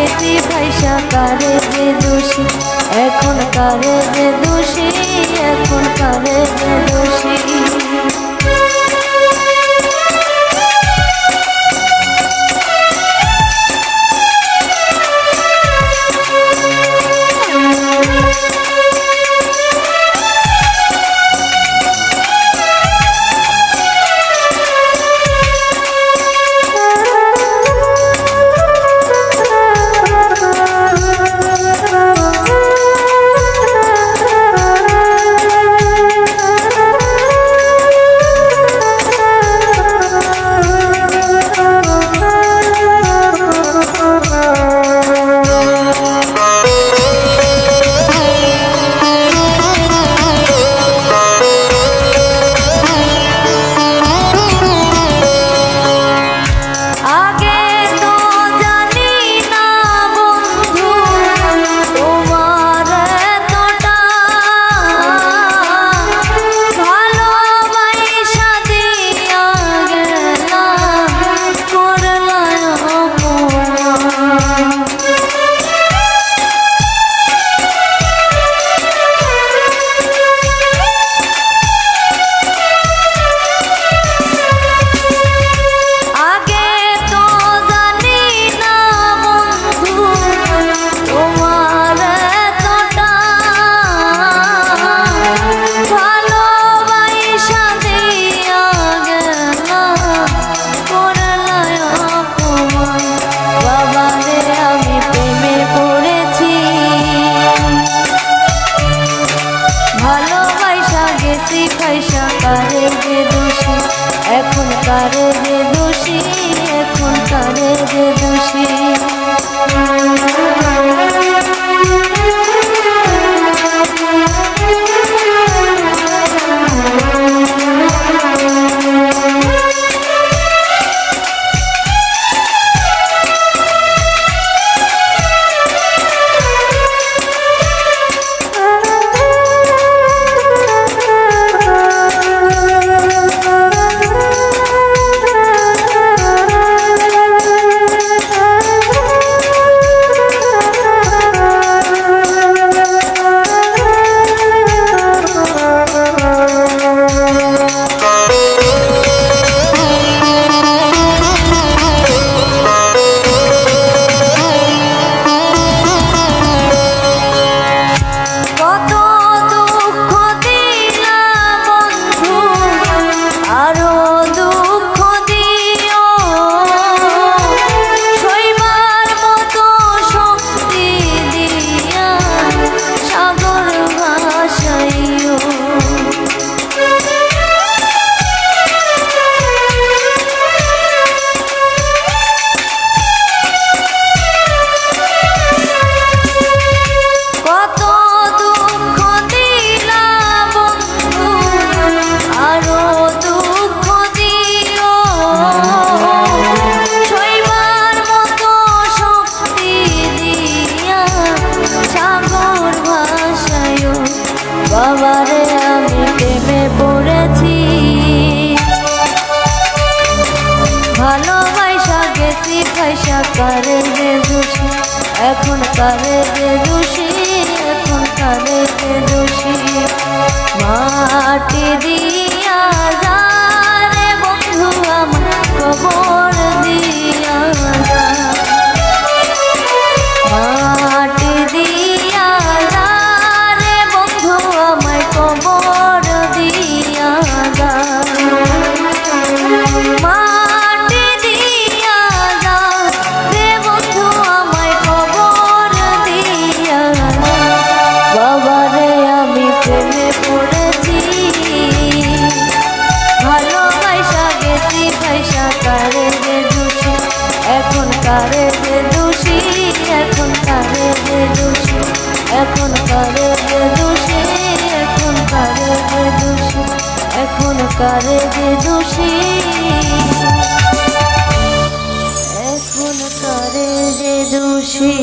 গেছি ভাইসা কারে যে দোষী, এখন কারে যে দোষী, এখন কারে যে দোষী। ভাইসা কারে যে দোষী, এখন কারে যে দোষী, এখন কারে যে দোষী। বাবারে আমি প্রেমে পড়েছি, ভালোবাসা গেছি ভাইসা কারে যে দোষী, এখন কারে যে দোষী, এখন কারে যে দোষী। মাটি দিয়া যা রে বন্ধু আমার কবর দিয়া যা, মাটি দিয়া যা রে বন্ধু আমায় কবর দিয়া যা, মাটি দিয়া যা রে বন্ধু আমায় কবর দিয়া যা। বাবারে আমি প্রেমে পড়েছি, ভালোবাসা গেছি ভাইসা কারে যে দোষী, এখন কারে যে দোষী, এখন কারে যে দোষী, এখন কারে যে দোষী, এখন কারে যে দোষী, এখন কারে যে দোষী, এখন কারে যে দোষী।